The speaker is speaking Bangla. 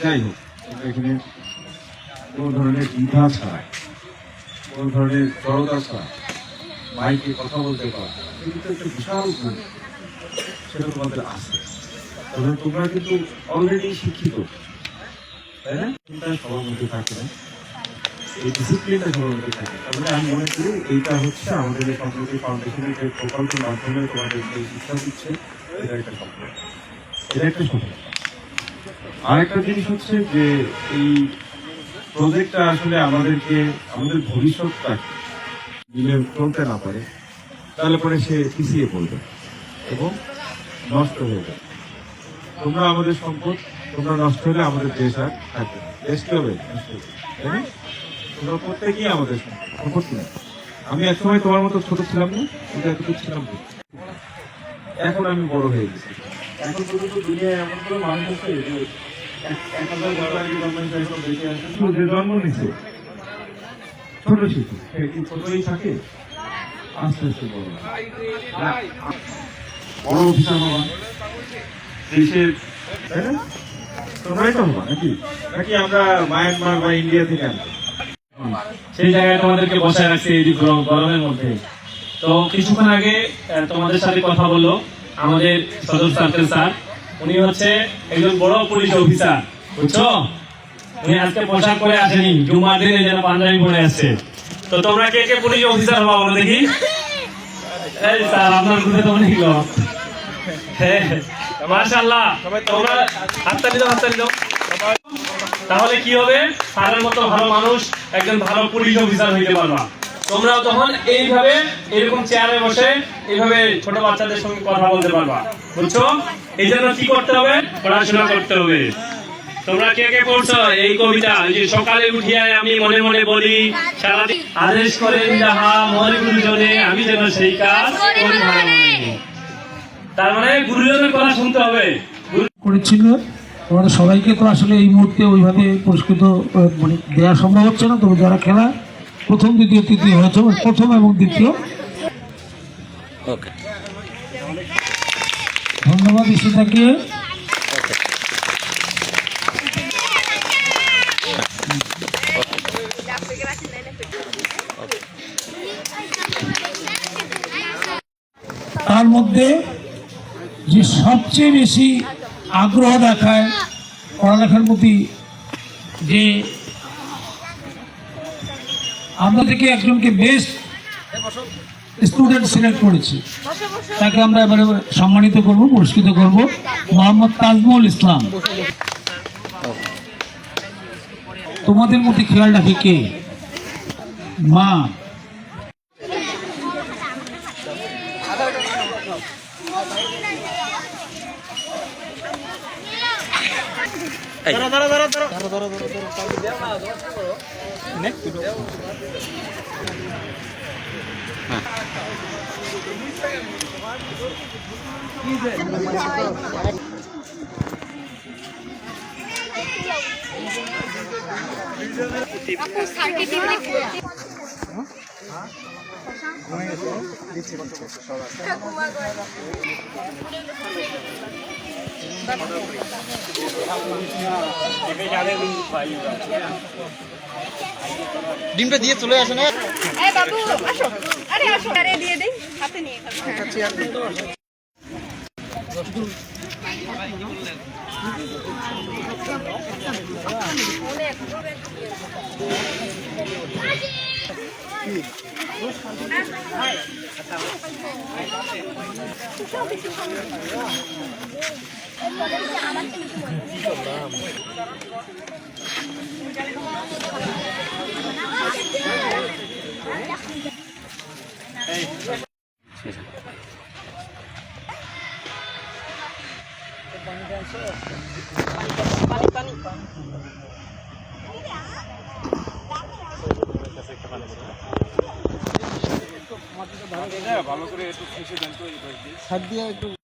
যাই হোক, এখানে কোনো ধরনের দ্বিধা ছাড়া, কোনো ধরনের জড়তা ছাড়া মাইকে কথা বলতে পারা কিন্তু একটা বিশাল গুণ, সেটা তোমাদের আছে। তোমরা কিন্তু অলরেডি শিক্ষিত, তাই না? চিন্তা সবার মধ্যে থাকে না, এই ডিসিপ্লিনটা সবার মধ্যে থাকে। তাহলে আমি মনে করি এইটা হচ্ছে আমাদের এই সম্প্রতি ফাউন্ডেশনের যে প্রকল্পের মাধ্যমে তোমাদের যে শিক্ষা দিচ্ছে, এটা একটা সফল, এটা একটা সফল। আরেকটা জিনিস হচ্ছে যে এই প্রজেক্টটা আসলে আমাদেরকে আমাদের ভবিষ্যৎটা দিলে চলতে না পারে, তাহলে পরে সে পিছিয়ে পড়বে এবং নষ্ট হয়ে যাবে। তোমরা আমাদের সম্পদ, তোমরা নষ্ট হলে আমাদের দেশ আর থাকবে না। দেশ কি হবে? তাই না? তোমরা প্রত্যেকেই আমাদের সম্পদ কিনা। আমি একসময় তোমার মতো ছোট ছিলাম না, কিন্তু এতটুকু ছিলাম না। এখন আমি বড় হয়ে গেছি। এখন পর্যন্ত দুনিয়ায় এমন কোনো মানুষ আছে যে জন্ম নিচ্ছে ছোট শিশু, ছোটই থাকে, আস্তে আস্তে বড় বড় অফিসার হওয়া দেশের, তাই না? তোমরাই তো হবা নাকি? নাকি আমরা মায়ানমার বা ইন্ডিয়া থেকে আনবো? সেই জায়গায় তোমাদেরকে বসায় রাখছে এই গরমের মধ্যে। তো কিছুক্ষণ আগে তোমাদের সাথে কথা বললো আমাদের সদর সার্কেল স্যার। উনি হচ্ছে একজন বড় পুলিশ অফিসার, বুঝছো? উনি আজকে পোশাক পরে আসেনি, জুমার দিনে যেন পাঞ্জাবি পরে আসছে। তো তোমরা কে কে পুলিশ অফিসার হবা বলো দেখি? এই স্যার, আপনার গ্রুপে তো অনেক লোক। মাশাআল্লাহ, তোমরা হাততালি দাও। তাহলে কি হবে? স্যারের মতো ভালো মানুষ, একজন ভালো পুলিশ অফিসার হইতে পারবা। তোমরাও তখন এইভাবে এরকম চেয়ারে বসে এইভাবে ছোট বাচ্চাদের সঙ্গে কথা বলতে পারবা, বুঝছো? এই জন্য কি করতে হবে? পড়াশোনা করতে হবে। তোমরা কে কে পড়ছো এই কবিতা? যে সকালে উঠিয়া আমি মনে মনে বলি, সারাদিন আদেশ করেন যাহা মনে গুরুজনে, আমি যেন সেই কাজ করি ভালো মনে। তার মানে গুরুজনের কথা শুনতে হবে। করেছিল তোমাদের সবাইকে তো আসলে এই মুহূর্তে ওইভাবে পুরস্কৃত মানে দেওয়া সম্ভব হচ্ছে না। তবে যারা খেলা প্রথম, দ্বিতীয়, তৃতীয় হয়েছে, প্রথম এবং দ্বিতীয়, ধন্যবাদ ইশিতাকে। তার মধ্যে যে সবচেয়ে বেশি আগ্রহ দেখায় পড়ালেখার প্রতি, যে আমরা থেকে একজনকে বেস্ট স্টুডেন্ট সিলেক্ট করেছি, তাকে আমরা এবারে সম্মানিত করব, পুরস্কৃত করব। মোহাম্মদ তাজমুল ইসলাম। তোমাদের মধ্যে খেয়াল রাখে কে? মা। ডিমটা দিয়ে চলে আসে না? বাবু আসো, আরে আসো, আরে দিয়ে দেই, হাতে নিয়ে খাবে। ভালো করে একটু খুশি দেন তো, এই